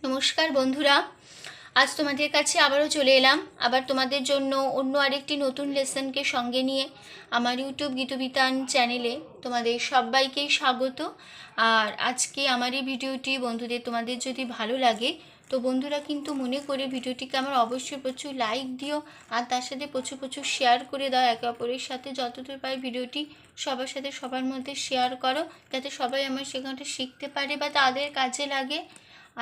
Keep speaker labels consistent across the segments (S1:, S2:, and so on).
S1: নমস্কার বন্ধুরা, আজ তোমাদের কাছে আবারও চলে এলাম আবার তোমাদের জন্য অন্য আরেকটি নতুন লেসনকে সঙ্গে নিয়ে। আমার ইউটিউব গীতবিতান চ্যানেলে তোমাদের সবাইকেই স্বাগত। আর আজকে আমার এই ভিডিওটি বন্ধুদের তোমাদের যদি ভালো লাগে তো বন্ধুরা কিন্তু মনে করে ভিডিওটিকে আমার অবশ্যই প্রচুর লাইক দিও, আর তার সাথে প্রচুর প্রচুর শেয়ার করে দাও। একে অপরের সাথে যতদূর পাই ভিডিওটি সবার সাথে সবার মধ্যে শেয়ার করো, যাতে সবাই আমার সেখানটা শিখতে পারে বা তাদের কাজে লাগে।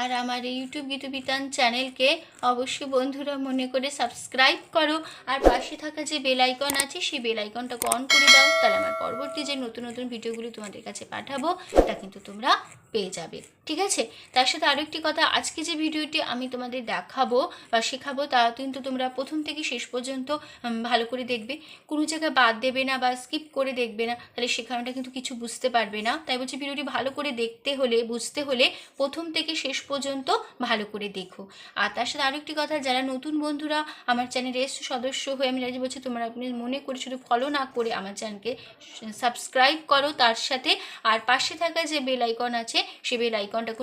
S1: আর আমার এই ইউটিউব গীতবিতান চ্যানেলকে অবশ্যই বন্ধুরা মনে করে সাবস্ক্রাইব করো, আর পাশে থাকা যে বেল আইকন আছে সেই বেল আইকনটাকে অন করে দাও, তাহলে আমার পরবর্তী যে নতুন নতুন ভিডিওগুলি তোমাদের কাছে পাঠাবো তা কিন্তু তোমরা পেয়ে যাবে। ঠিক আছে, তার সাথে আরও একটি কথা, আজকে যে ভিডিওটি আমি তোমাদের দেখাবো বা শেখাবো তা কিন্তু তোমরা প্রথম থেকে শেষ পর্যন্ত ভালো করে দেখবে, কোনো জায়গায় বাদ দেবে না বা স্কিপ করে দেখবে না, তাহলে শেখানোটা কিন্তু কিছু বুঝতে পারবে না। তাই বলছি ভিডিওটি ভালো করে দেখতে হলে, বুঝতে হলে প্রথম থেকে শেষ পর্যন্ত ভালো করে দেখো। আর তার সাথে আরও একটি কথা, যারা নতুন বন্ধুরা আমার চ্যানেলের সদস্য হয়ে, আমি রাজি বলছি তোমরা আপনি মনে করে শুধু ফলো না করে আমার চ্যানেলকে সাবস্ক্রাইব করো তার সাথে, আর পাশে থাকা যে বেল আইকন আছে সেই বেল আইকনটাকে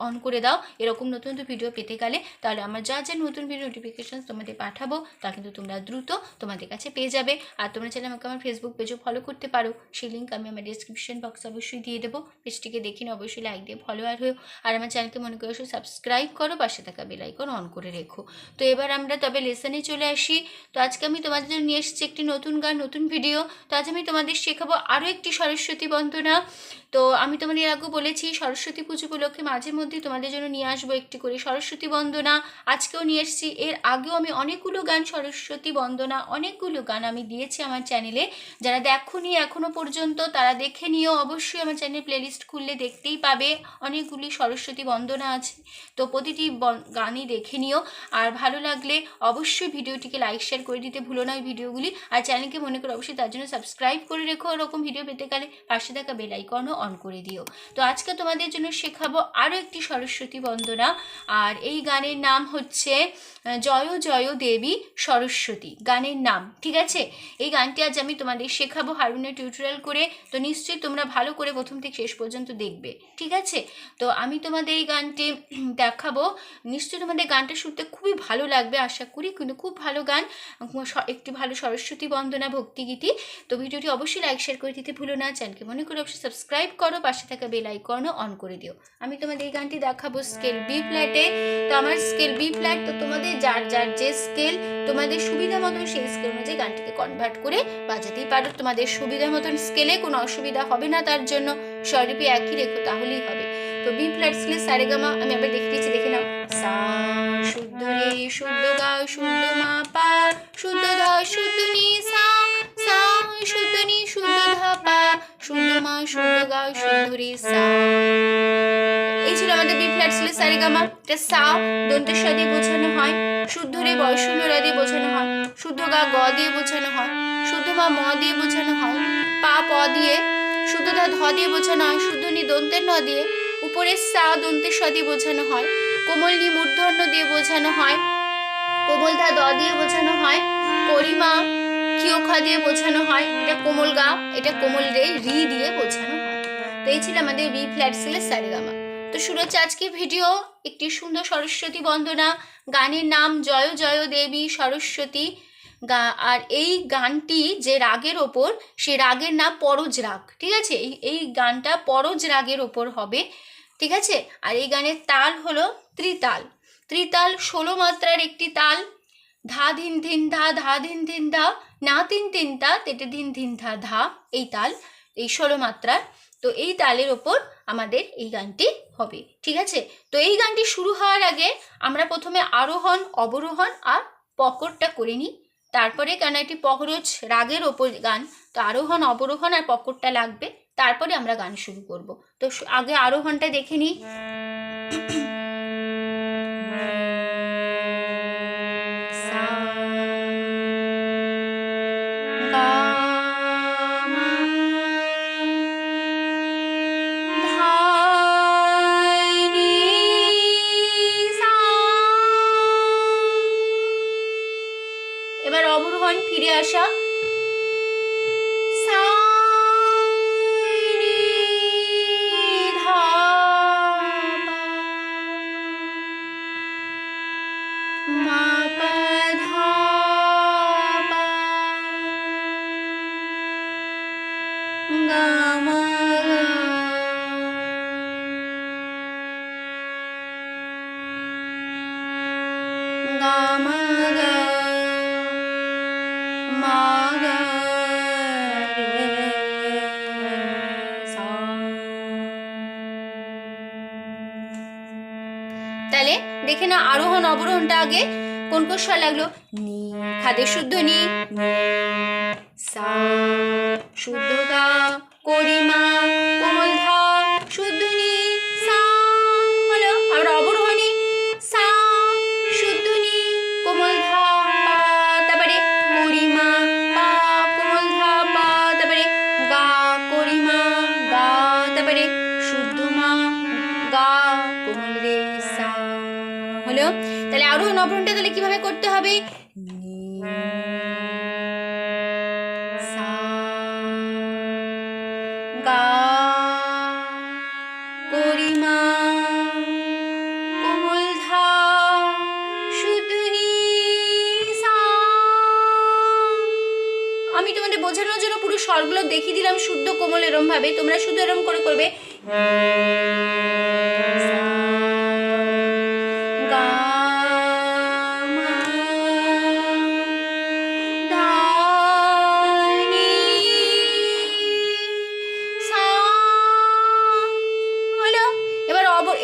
S1: অন করে দাও, এরকম নতুন নতুন ভিডিও পেতে গেলে। তাহলে আমার যা যা নতুন ভিডিও নোটিফিকেশান তোমাদের পাঠাবো তা কিন্তু তোমরা দ্রুত তোমাদের কাছে পেয়ে যাবে। আর তোমরা চাইলে আমাকে আমার ফেসবুক পেজও ফলো করতে পারো, সেই লিঙ্ক আমি আমার ডিসক্রিপশন বক্সে অবশ্যই দিয়ে দেবো। পেজটিকে দেখে নিয়ে অবশ্যই লাইক দিয়ে ফলোয়ার হয়েও, আর আমার চ্যানেলকে মনে করে সাবস্ক্রাইব করো, পাশে থাকা বেল আইকন অন করে রেখো। তো এবার আমরা তবে লেসনে চলে আসি। তো আজকে আমি তোমাদের জন্য নিয়ে এসেছি একটি নতুন গান, নতুন ভিডিও। তো আজ আমি তোমাদের শেখাবো আরও একটি সরস্বতী বন্দনা। তো আমি তোমাদের আগেও বলেছি সরস্বতী পুজো উপলক্ষে মাঝে মধ্যে তোমাদের জন্য নিয়ে আসবো একটি করে সরস্বতী বন্দনা। আজকেও নিয়ে এসেছি। এর আগেও আমি অনেকগুলো গান সরস্বতী বন্দনা, অনেকগুলো গান আমি দিয়েছি আমার চ্যানেলে। যারা দেখোনি এখনও পর্যন্ত তারা দেখে নিও, অবশ্যই আমার চ্যানেল প্লেলিস্ট খুললে দেখতেই পাবে অনেকগুলি সরস্বতী বন্দনা আছে। তো প্রতিটি গানই দেখে নিও, আর ভালো লাগলে অবশ্যই ভিডিওটিকে লাইক শেয়ার করে দিতে ভুলো না ওই ভিডিওগুলি। আর চ্যানেলকে মনে করে অবশ্যই তার জন্য সাবস্ক্রাইব করে রেখো, ওরকম ভিডিও পেতে গেলে পাশে থাকা বেল আইকনও অন করে দিও। তো আজকে তোমাদের জন্য শেখাবো আরও একটি সরস্বতী বন্দনা, আর এই গানের নাম হচ্ছে জয় জয় দেবী সরস্বতী গানের নাম। ঠিক আছে, এই গানটি আজ আমি তোমাদের শেখাবো হারমোনিয়াম টিউটোরিয়াল করে। তো নিশ্চয়ই তোমরা ভালো করে প্রথম থেকে শেষ পর্যন্ত দেখবে। ঠিক আছে, তো আমি তোমাদের এই গানটি দেখাবো, নিশ্চয়ই তোমাদের গানটা শুনতে খুবই ভালো লাগবে আশা করি, কিন্তু খুব ভালো গান, একটি ভালো সরস্বতী বন্দনা ভক্তিগীতি। তো ভিডিওটি অবশ্যই লাইক শেয়ার করে দিতে ভুলো না, চ্যানেলকে মনে করে অবশ্যই সাবস্ক্রাইব করো, পাশে থাকা বেল আইকনও অন করে দিও। আমি তোমাদের এই গানটি দেখাবো স্কেল বি ফ্ল্যাটে। তো আমার স্কেল বি ফ্ল্যাট, তো তোমাদের যার যার যে স্কেল তোমাদের সুবিধা মতন সেই স্কেল অনুযায়ী গানটিকে কনভার্ট করে বাজাতেই পারো। তোমাদের সুবিধা মতন স্কেলে কোনো অসুবিধা হবে না, তার জন্য স্বরলিপি একই রেখো তাহলেই হবে। তো বি ফ্ল্যাট স্কেলে সারেগামা আমি আবার দেখে দিচ্ছি, দেখে নাও। সা শুদ্ধ রে শুদ্ধ গা শুদ্ধ মা পা শুদ্ধ ধ শুদ্ধ নি সা, সা শুদ্ধ নি শুদ্ধ ধা পা শুদ্ধ মা শুদ্ধ গা শুদ্ধ রে সা। এই ছিল আমাদের বি ফ্ল্যাট স্কেলে সারেগামা। এটা সা দন্তের স দিয়ে বোঝানো হয়, শুদ্ধ রে বয়শূন্য র দিয়ে বোঝানো হয়, শুদ্ধ গা গ দিয়ে বোঝানো হয়, শুদ্ধ মা ম দিয়ে বোঝানো হয়, পা প দিয়ে, শুদ্ধ ধা ধ দিয়ে বোঝানো হয়, শুদ্ধ নি দন্তের ন দিয়ে, উপরে সা দন্তের স দিয়ে বোঝানো হয়, কোমল নি মূর্ধন্য দিয়ে বোঝানো হয়, কোমল ধা দ দিয়ে বোঝানো হয়, করিমা ক্ষিয় খ দিয়ে বোঝানো হয়, এটা কোমল গা, এটা কোমল রে রি দিয়ে বোঝানো হয়। তো এই ছিল আমাদের বি ফ্ল্যাট স্কেলের সারেগামা। তো শুরু হচ্ছে আজকে ভিডিও একটি সুন্দর সরস্বতী বন্দনা, গানের নাম জয় জয় দেবী সরস্বতী। আর এই গানটি যে রাগের ওপর, সে রাগের নাম পরজ রাগ। ঠিক আছে, এই গানটা পরজ রাগের ওপর হবে। ঠিক আছে, আর এই গানের তাল হলো ত্রিতাল। ত্রিতাল 16 মাত্রার একটি তাল। ধা ধিন ধিন ধা, ধা ধিন ধিন ধা, না তিন তিন তা, তেটে ধিন ধিন ধা ধা, এই তাল, এই 16 মাত্রার। তো এই তালের ওপর আমাদের এই গানটি হবে। ঠিক আছে, তো এই গানটি শুরু হওয়ার আগে আমরা প্রথমে আরোহণ অবরোহণ আর পকরটা করে নিই, তারপরে কেন এটি পকরজ রাগের ওপর গান, তো আরোহণ অবরোহণ আর পকরটা লাগবে, তারপরে আমরা গান শুরু করব। তো আগে আরোহণটা দেখে নিই। এবার অবরোহণ ফিরে আসা, সা রে ধা পা গা মা গা মা গা রে সা। তাহলে দেখে না আরোহণ অবরোহণটা আগে কোন কোন স্বর লাগলো? নি খাদের শুদ্ধ নি, সা শুদ্ধ গা, করিমা কোমল ধা শুদ্ধ নি, সা হলো। আবার অবরোহণে সা শুদ্ধ নি কোমল ধা পা, তারপরে করিমা পা কোমল ধা পা, তারপরে গা করিমা গা, তারপরে শুদ্ধ মা গা কোমল রে সা হলো। তাহলে আরোহণ অবরোহণটা তাহলে কিভাবে করতে হবে? সা গা করিমা কোমল ধা শুদ্ধ নি, সা। আমি তোমাদের বোঝানোর জন্য পুরো স্বরগুলো দেখিয়ে দিলাম শুদ্ধ কোমল এরম ভাবে, তোমরা শুদ্ধ এরম করে করবে।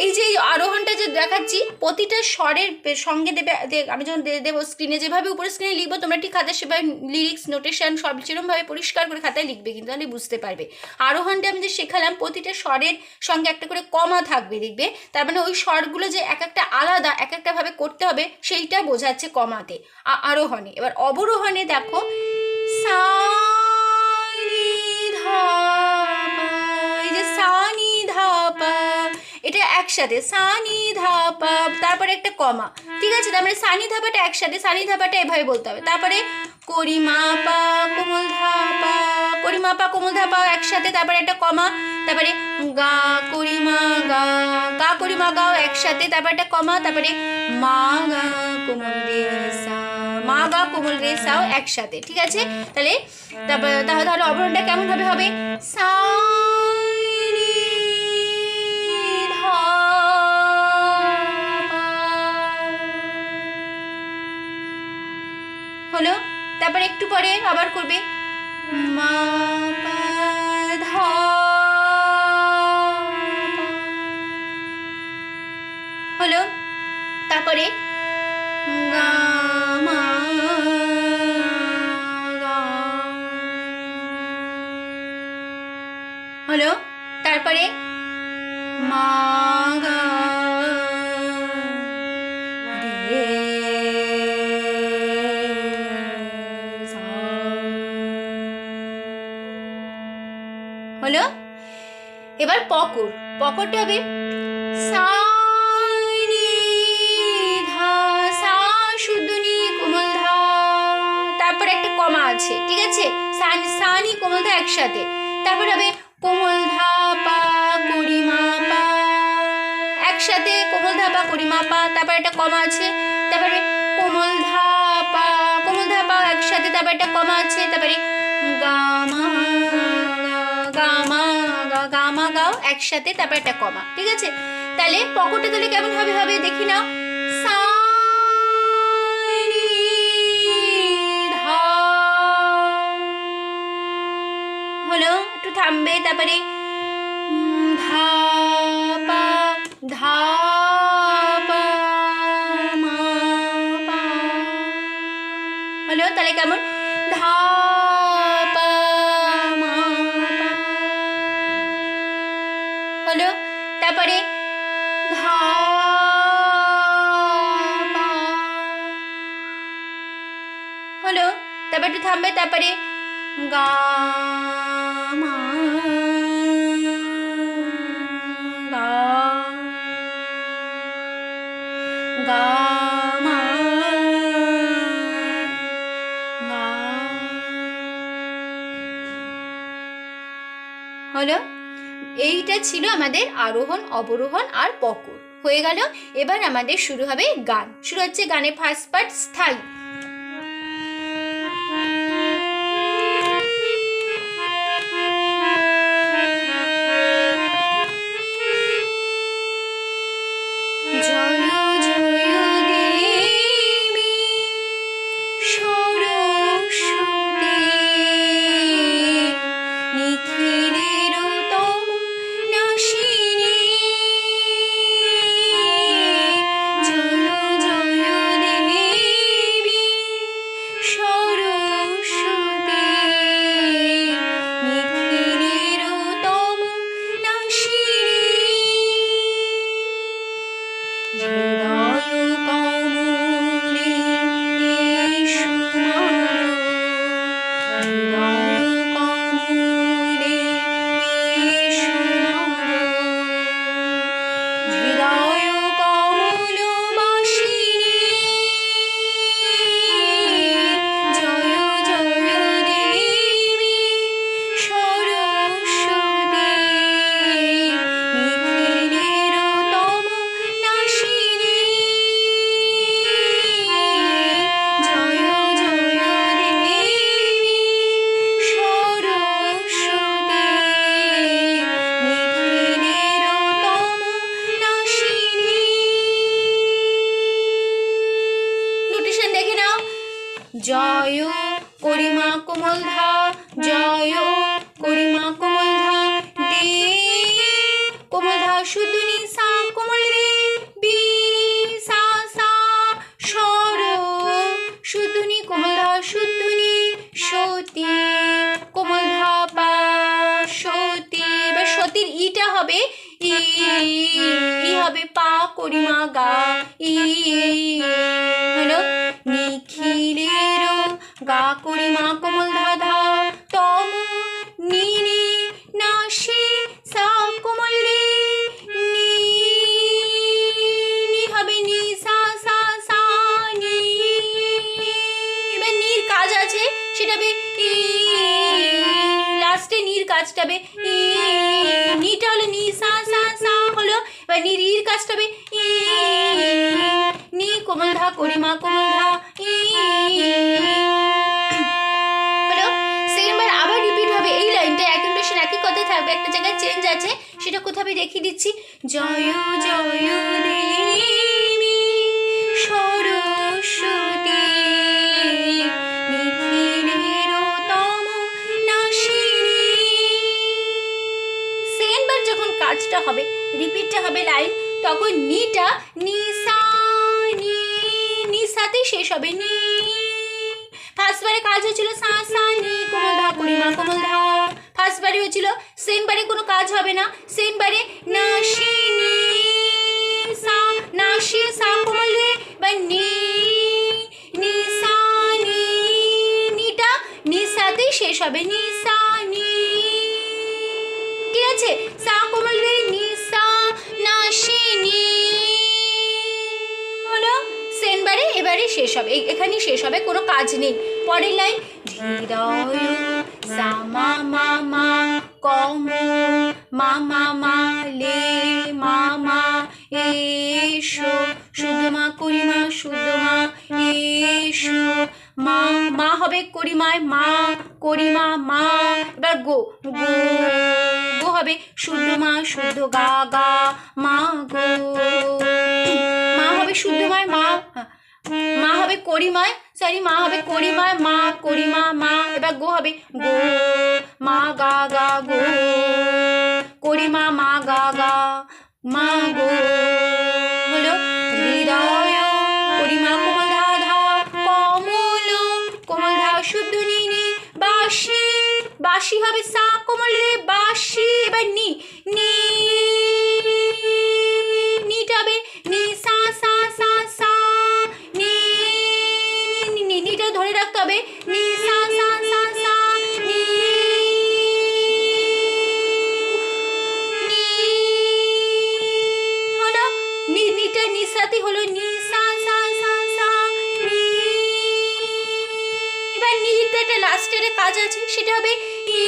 S1: এই যে আরোহণটা যে দেখাচ্ছি প্রতিটা স্বরের সঙ্গে দেবে, আমি যখন দেবো স্ক্রিনে যেভাবে উপরে স্ক্রিনে লিখবো তোমরা ঠিক খাতায় সেভাবে লিরিক্স নোটেশন সব সেরকমভাবে পরিষ্কার করে খাতায় লিখবে, কিন্তু তাহলে বুঝতে পারবে। আরোহণটা আমি যে শেখালাম প্রতিটা স্বরের সঙ্গে একটা করে কমা থাকবে, দেখবে তার মানে ওই স্বরগুলো যে এক একটা আলাদা এক একটা ভাবে করতে হবে সেইটা বোঝাচ্ছে কমাতে আরোহণে। এবার অবরোহণে দেখো সা নি ধা পা, এই যে সা নি ধা পা এটা একসাথে সা নি ধা পা, তারপরে একটা কমা, ঠিক আছে? তারপরে সা নি ধাপাটা একসাথে, সা নি ধাপাটা এভাবে বলতে হবে। তারপরে করিমা পা কোমল ধা পা, করিমা পা কোমল ধা পা একসাথে, তারপরে একটা কমা, তারপরে গা করিমা গা, গা করিমা গাও একসাথে, তারপরে একটা কমা, তারপরে মা গা কোমল রে সা, মা গা কোমল রে সাও একসাথে, ঠিক আছে? তাহলে তাহলে অবরোহণটা কেমন ভাবে হবে? সা নি ধা পা হলো। তারপরে একটু পরে আবার করবে মা পা ধা হলো। তারপরে গা মা গা হলো। তারপরে মা গা রে সা হলো। এবার পকরটা হবে সা নি ধা, সা শুদ্ধ নি কোমল ধা, তারপরে একটা কমা আছে, ঠিক আছে? সা নি কোমল ধা একসাথে, তারপর হবে কোমল ধা পা করিমা পা একসাথে, কোমল ধা পা করিমা পা, তারপর একটা কমা আছে, তারপরে কোমল ধা পা একসাথে, তারপর একটা কমা আছে, তারপরে গা মা গাও একসাথে, তারপর একটা কমা, ঠিক আছে? তাহলে পকরটা তাহলে কেমন হবে দেখি নাও। সা নি ধা হলো, একটু থামবে, তারপরে ধা পা মা পা হলো। তাহলে কেমন? ধা পা মা পা হলো। তারপরে ধা পা হলো, তারপর একটু থামবে, তারপরে গা মা গা গা মা গা হলো। এইটা ছিল আমাদের আরোহণ অবরোহণ আর পকর, হয়ে গেল। এবার আমাদের শুরু হবে গান। শুরু হচ্ছে গানের ফার্স্ট পার্ট স্থায়ী। জয় জয় দেবী হৃদয় কমলে এসো মাগো, হৃদয় কমলে এসো মাগো, হৃদয় কমলবাসিনী জয় জয় দেবী সরস্বতী, নিখিলের তম নাশিনী জয় জয় দেবী সরস্বতী, নিখিলের তম নাশিনী। নোটেশন দেখে নাও। জয় করিমা কোমলধা, জয় করিমা কোমলধা, দে কোমলধা শুদ্ধনি সা কোমল রে, বি সা সা সর শুদ্ধনি কোমলধা শুদ্ধনি, সতী কোমলধা পা সতী। এবার সতীর ইটা হবে ই, ই হবে পা করিমা গা, ই হলো নিখিলের গা করিমা কোমল ধাধা, তম নি নি নাশি সা কোমল রে, নি নি হবে নি সা সা সা নি। এবার নির কাজ আছে, সেটা হবে ই, লাস্টে নির কাজটা হবে ই, নিটা হলো নি সা সা সা হলো। এবার নির ইর কাজটা হবে ই, নি কোমল ধা করিমা কোমল ধা, ই হলো। সেকেন্ডবার আবার রিপিট হবে এই লাইনটা, এক ইন্টোনেশন একই কথাই থাকবে, একটা জায়গায় চেঞ্জ আছে, সেটা কোথাও আমি দেখিয়ে দিচ্ছি। জয় জয় দেবী সরস্বতী, নিখিলের তম নাশিনী। সেকেন্ডবার যখন কাজটা হবে, রিপিটটা হবে লাইন, তখন নিটা নিসা নি, নিসাতে শেষ হবে নি। ফার্স্টবারে কাজ হয়েছিল সা সা নি কোমল ধা করিমা কোমল ধা, ফার্স্টবারে হয়েছিল। সেকেন্ডবারে কোনো কাজ হবে না, সেকেন্ডবারে নাশি নি সা, নাশি সা কোমল রে বা নি, নিসা নি, নিটা নিসাতে শেষ হবে নিসা নি। ঠিক আছে, সা কোমল রে নিসা নাশিনী হলো। সেকেন্ডবারে এবারে শেষ হবে, এখানে শেষ হবে, কোনো কাজ নেই। পরের লাইন হৃদয় সা মা মা মা কম মা মা মা লে মা মা এসো শুদ্ধ মা করিমা শুদ্ধ মা এসো মা, মা হবে করিমায় মা করিমা মা। এবার গো গো, গো হবে শুদ্ধ মা শুদ্ধ গা গা মা গো, মা হবে শুদ্ধ মায় মা, মা হবে করিমায়, সরি মা হবে করিমায় মা করিমা মা। এবার গো হবে গো মা গা গা গো, করিমা মা গা গা মা গো হলো। হৃদয় করিমা কোমল ধা ধা, কমল কোমল ধা শুদ্ধ নি নি, বাসি বাসি হবে সা কোমল রে বাসি। এবার নি নি, নিটা হবে নি সা সা সা সা নি, নি নিটা ধরে রাখতে হবে নি সা সা সা সা নি, হলো নি, নিটা নিসাতে হলো নি সা সা সা সা নি। এবার নিহিতে লাস্টের কাজ আছে, সেটা হবে ই,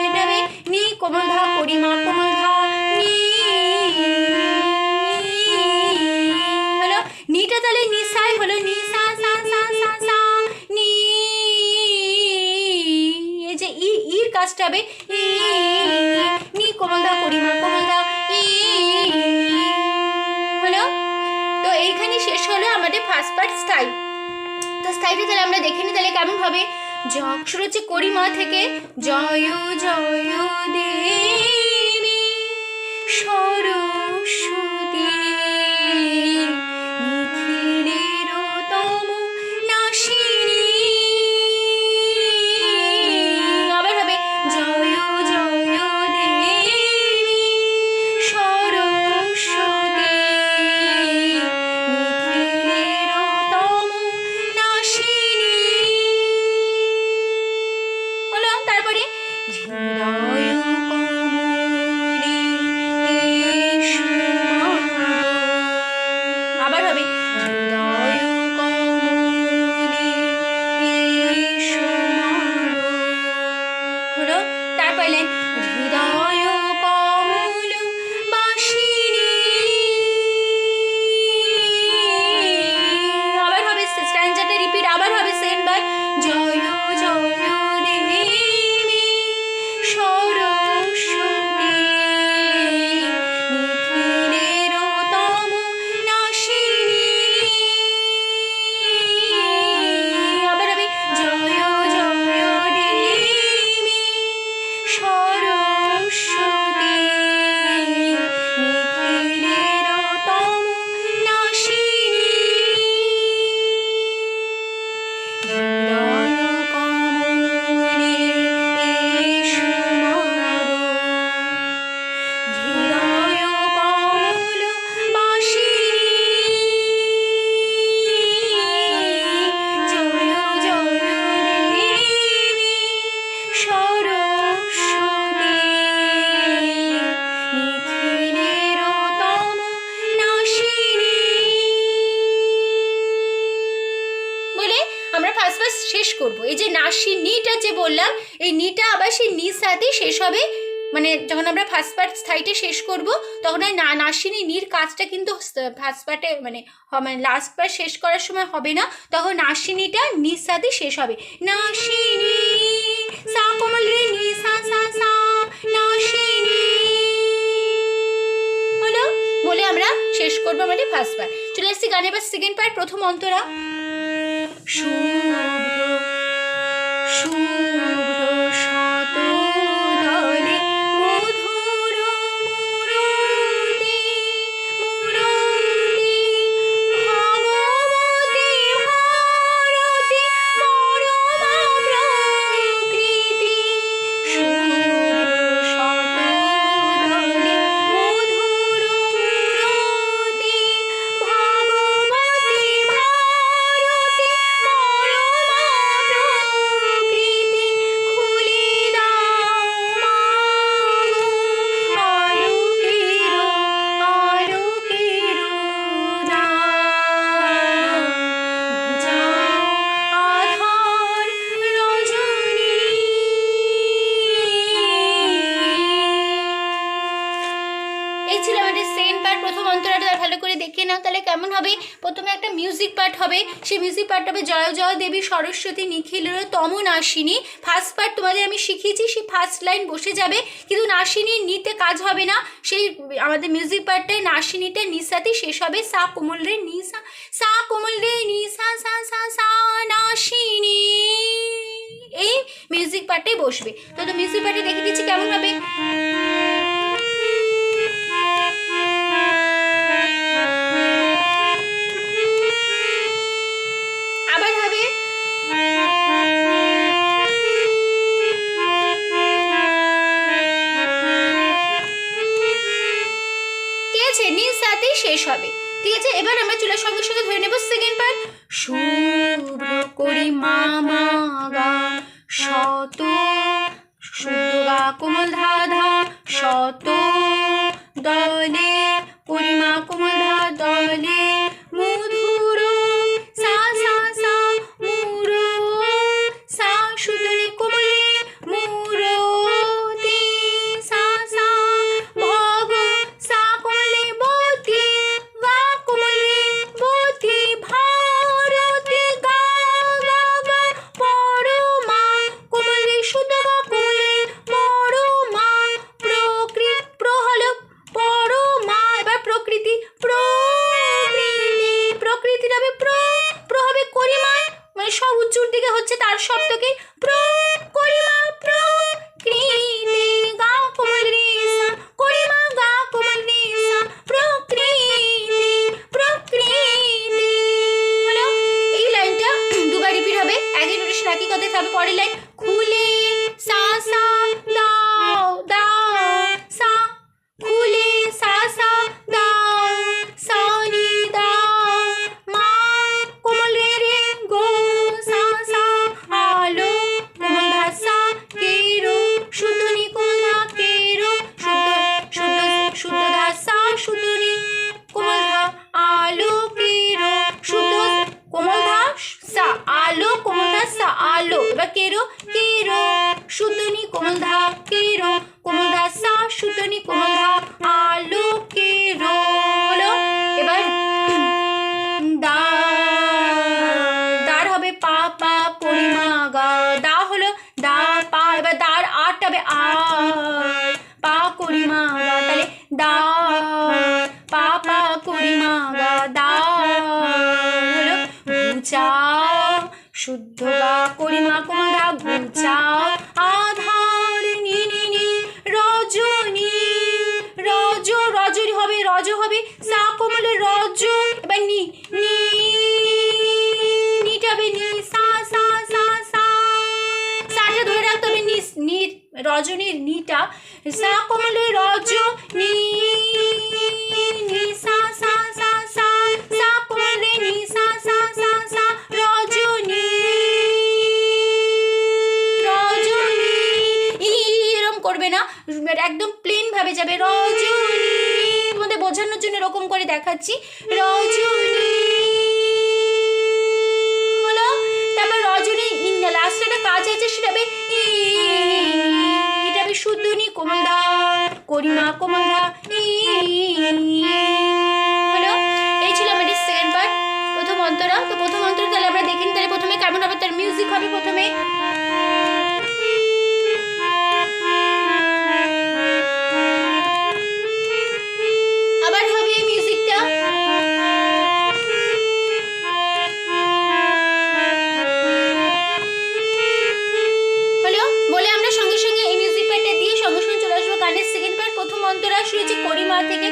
S1: এটা হবে নি কোমল ধা করিমা কোমল ধা নি হলো। নিটা তাহলে নিসাই হলো নি সা সা সা সা সা নি। এই যে ই, ইর কাজটা হবে ই, নি কোমল ধা করিমা কোমল ধা ই হলো। তো এইখানে শেষ হলো আমাদের ফার্স্ট পার্ট স্টাইল। তো স্টাইলটা তাহলে আমরা দেখে নিই, তাহলে কেমন হবে। অক্ষর হচ্ছে করিমা থেকে জয় জয় দেবী সরস্বতী, নিখিলের তম নাশিনী। আবার হবে জয় জয় দেবী সরস্বতী, শেষ করব। এই যে নাসিনীটা যে বললাম, এই নিটা আবার সেই নির সাথেই শেষ হবে। মানে যখন আমরা ফার্স্ট পার্ট স্থায়ীটা শেষ করব তখন ওই নাসিনী নির কাজটা কিন্তু ফার্স্ট পার্টে মানে লাস্ট পার্ট শেষ করার সময় হবে না, তখন নাসিনীটা নির সাথে শেষ হবে। নাসিনী সা কোমল রে নি সা সা সা নাসিনী হলো বলে আমরা শেষ করবো আমাদের ফার্স্ট পার্ট। চলে আসছি গানে এবার সেকেন্ড পার্ট, প্রথম অন্তরা। শুভ্র শুভ্র শতদলে মধুর মুরলী মুরলী ভগবতী ভারতী পরমা প্রকৃতি। শুভ্র শতদলে মধুর মুরলী ভগবতী ভারতী পরমা প্রকৃতি। খুলি দাও মাগো আলোকের আলোকের দ্বার। ঘুচাও আধার রজনী। এই ছিল আমাদের সেকেন্ড পার্ট, প্রথম অন্তরাটা ভালো করে দেখে নাও তাহলে কেমন হবে। প্রথমে একটা মিউজিক পার্ট হবে, সেই মিউজিক পার্ট হবে জয় জয় দেবী সরস্বতী নিখিলের তম নাসিনী। ফার্স্ট পার্ট তোমাদের আমি শিখিয়েছি, সেই ফার্স্ট লাইন বসে যাবে, কিন্তু নাসিনীর নিতে কাজ হবে না। সেই আমাদের মিউজিক পার্টটায় নাসিনীটা নিসাতেই শেষ হবে। সা কোমল রে নি সা সা কোমল রে নি সা সা সা সা নাসিনী, এই মিউজিক পার্টটাই বসবে। তো মিউজিক পার্টে দেখে দিচ্ছি কেমন হবে। আবার হবে ঠিক আছে, নিজ সাথেই শেষ হবে। ঠিক আছে, এবার আমরা চুলার সঙ্গে সঙ্গে ধরে নেব সেকেন্ড পার্ট। শুভ্র করি মা মা গা শত শুদ্ধ গা কোমল ধা ধা শত দলে পরিমা কোমল ধা দলে মধুর সা সা সা মুর সা সুতলি কোমলে মুরতি সা সা ভগ সা কোমলে বতি গা কোমলে বতি ভারতি গা গা গা পরমা কোমলে শুদ্ধ গা কোমলে পরমা প্রকৃতি প্র হলো পরমা। এবার প্রকৃতি প্রকৃতি প্রকৃতি হবে প্র হবে করিমায়, মানে সব উচ্চর দিকে হচ্ছে তার শব্দকে করিমা প্রকৃতি গা কোমল রে সা করিমা গা কোমল রে সা প্রকৃতি প্রকৃতি হলো। এই লাইনটা দুবার রিপিট হবে, একই নোটেশন একই কথাই থাকবে। পরের লাইন খুলে সা সা দাও দাও সা খুলে সা সা দাও সা নি দাও মা কোমল রে রে গো সা সা আলো কোমল ধা সা কেরো শুদ্ধ নি কোমল ধা কেরো শুদ্ধ শুদ্ধ শুদ্ধ ধা সা শুদ্ধ নি কোমল ধা আলো কেরো শুদ্ধ কোমল ধা সা আলো কোমল ধা সা আলো। এবার কেরো কেরো শুদ্ধ নি কোমল ধা কেরো কোমল ধা সা শুদ্ধ নি কোমল ধা আলো কেরো হলো। এবার দার হবে পা পা পরিমা গা দা হলো দা পা। এবার দার আট হবে আর পা করিমা গা, তাহলে দা পা পা করিমা গা দা হলো। ঘুচাও শুদ্ধ গা করিমা কোমল ধা ঘুচাও আধার নি নি নি রজনী রজ রজনী হবে রজ হবে সা কোমল রজ। এবার নি নি নিটা হবে নি সা সা সা সা সাটা ধরে রাখতে হবে। নি নি রজনীর নিটা সা কোমল রজ নি নি সা সা সা সা সা কোমল রে নি সা সা সা সা রজনী রজনী এরকম করবে না, একদম প্লেন ভাবে যাবে রজনী। তোমাদের বোঝানোর জন্য এরকম করে দেখাচ্ছি রজনী হলো। তারপর রজনী লাস্টে একটা কাজ আছে, সেটা হবে এটা হবে শুদ্ধ নি কোমল ধা, করিমা কোমল ধা, হলো। এই ছিল আমাদের সেকেন্ড পার্ট, প্রথম অন্তরা। তো প্রথম অন্তরা তাহলে আমরা দেখিনি, তাহলে প্রথমে কেমন হবে, তার মিউজিক হবে প্রথমে। আবার হবে মিউজিকটা, হলো। বলে আমরা সঙ্গে সঙ্গে এই মিউজিক পার্টটা দিয়ে সঙ্গে সঙ্গে চলে আসবো গানের সেকেন্ড পার্ট। প্রথম অন্তরা শুরু হচ্ছে করিমা থেকে,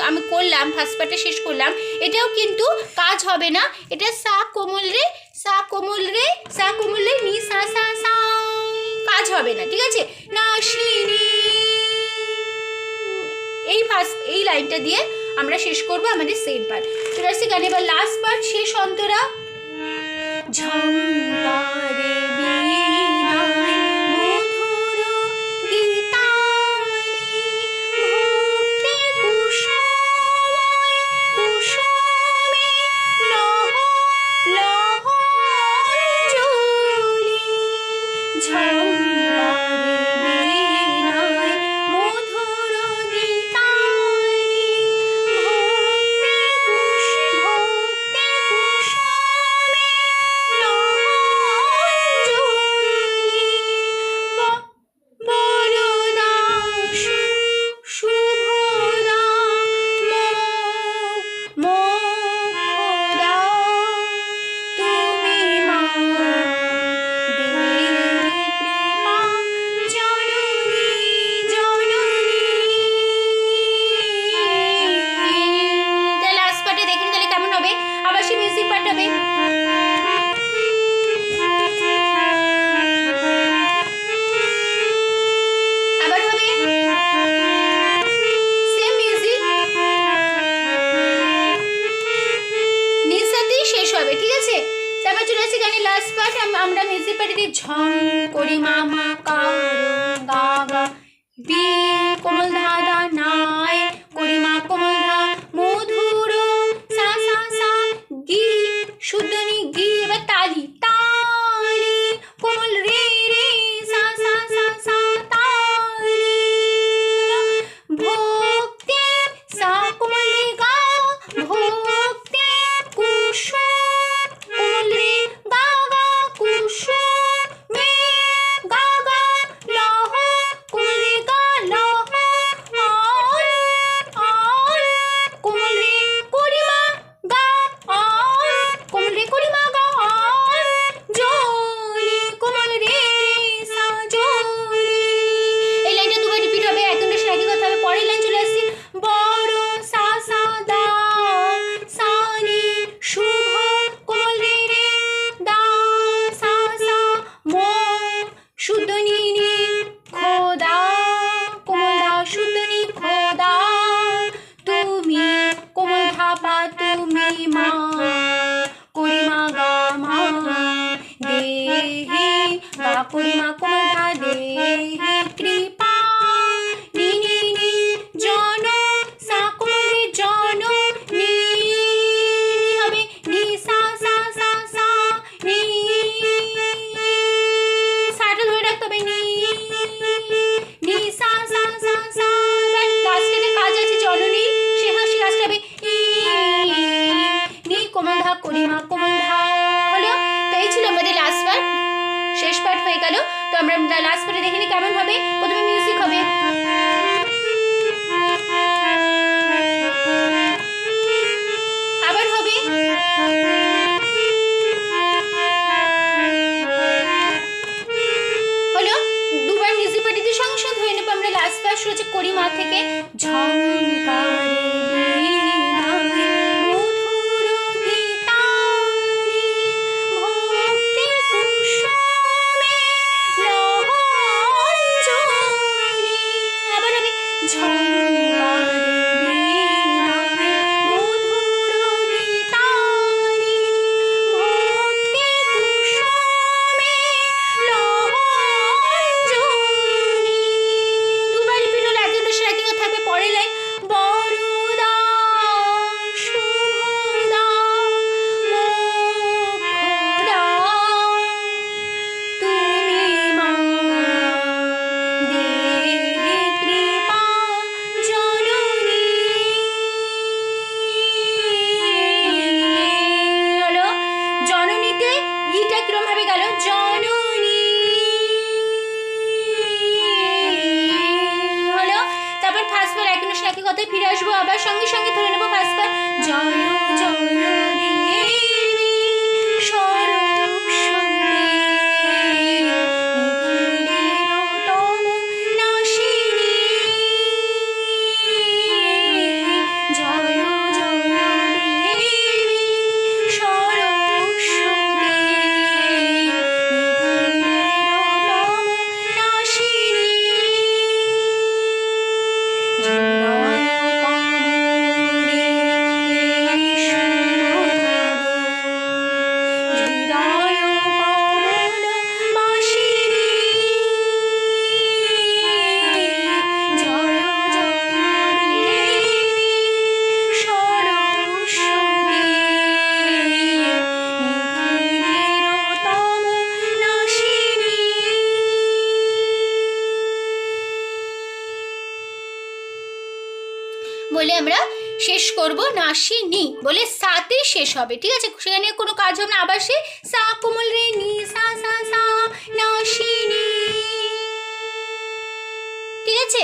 S1: আমি করলাম, ফার্স্ট পার্টে শেষ করলাম, এটাও কিন্তু কাজ হবে না। এটা সা কোমল রে, সা কোমল রে, সা কোমল রে, নি সা সা সা, কাজ হবে না, ঠিক আছে। নাশিনী, এই লাইনটা দিয়ে আমরা শেষ করবো আমাদের সেকেন্ড পার্ট। চলে আসছি গানে এবার লাস্ট পার্ট, শেষ অন্তরা। ঝঙ্কারে আমরা মিউজিক পার্টি দিয়ে ঝং করি মামা কারো গাগা বি কোমল ধাদা নাই করি মা কোমল ধা মধুর সা সা সা গি শুদ্ধ নি গি, এবার তালি তালি কোমল রে রে সা সা সা সা তালি ভক্তি সা কোমল রে গা ভক্তি কুসুম কোমল রে গা গা কুসুম মে গা গা লহ কোমল রে গা লহ আর আর কোমল রে করিমা গা আর কোমল রে করিমা গা আর আমরা লাস্ট পার্টে দেখে নিই কেমন হবে। প্রথমে মিউজিক হবে, আবার হবে, হলো দুবার মিউজিক পার্টিতে সঙ্গে সঙ্গে ধরে নেবো আমরা। লাস্ট পার্ট শুরু হচ্ছে করিমা থেকে, ঝংকারে কথায় ফিরে আসবো আবার। সঙ্গে সঙ্গে ধরে নেবো ফার্স্ট বার, জয় জয় দেবী সরস্বতী নাশিনী, জয় জয় দেবী সরস্বতী নাশিনী। বলে আমরা শেষ করব, নাশিনী বলে সাতে শেষ হবে, ঠিক আছে? সেখানে কোনো কাজ হবে না। আবার সে সা কোমল রে নি সা সা সা নাশিনী, ঠিক আছে?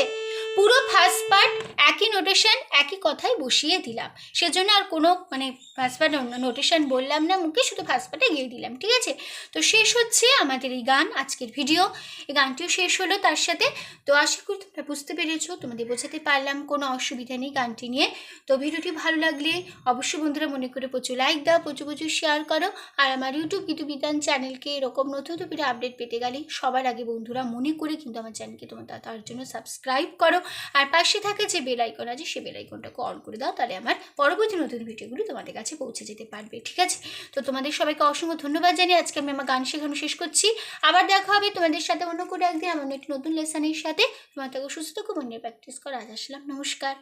S1: পুরো ফার্স্ট পার্ট একই নোটেশন একই কথাই বসিয়ে দিলাম, সেজন্য আর কোনো মানে ফার্স্ট পার্ট নোটেশন বললাম না মুখে, শুধু ফার্স্ট পার্টে গিয়ে দিলাম, ঠিক আছে? তো শেষ হচ্ছে আমাদের এই গান, আজকের ভিডিও। এই গানটিও শেষ হলো তার সাথে। তো আশা করি তোমরা বুঝতে পেরেছো, তোমাদের বোঝাতে পারলাম, কোনো অসুবিধা নেই গানটি নিয়ে। তো ভিডিওটি ভালো লাগলে অবশ্যই বন্ধুরা মনে করে প্রচুর লাইক দাও, প্রচুর প্রচুর শেয়ার করো। আর আমার ইউটিউব গীতবিতান চ্যানেলকে এরকম নতুন নতুন ভিডিও আপডেট পেতে গেলে সবার আগে বন্ধুরা মনে করে কিন্তু আমার চ্যানেলকে তোমরা তার জন্য সাবস্ক্রাইব করো। আর পাশে থাকে যে বেল আইকন আছে, সেই বেল আইকনটাকে অন করে দাও, তাহলে আমার পরবর্তী নতুন ভিডিওগুলো তোমাদের কাছে পৌঁছে যেতে পারবে, ঠিক আছে? তো তোমাদের সবাইকে অসংখ্য ধন্যবাদ জানিয়ে আজকে আমি আমার গান শেখানো শেষ করছি। আবার দেখা হবে তোমাদের সাথে অন্য কোনো একদিন আমার একটি নতুন লেসনের সাথে। তোমার থেকে সুস্থ থাকো, মনে প্র্যাকটিস করা। আজ আসলাম, নমস্কার।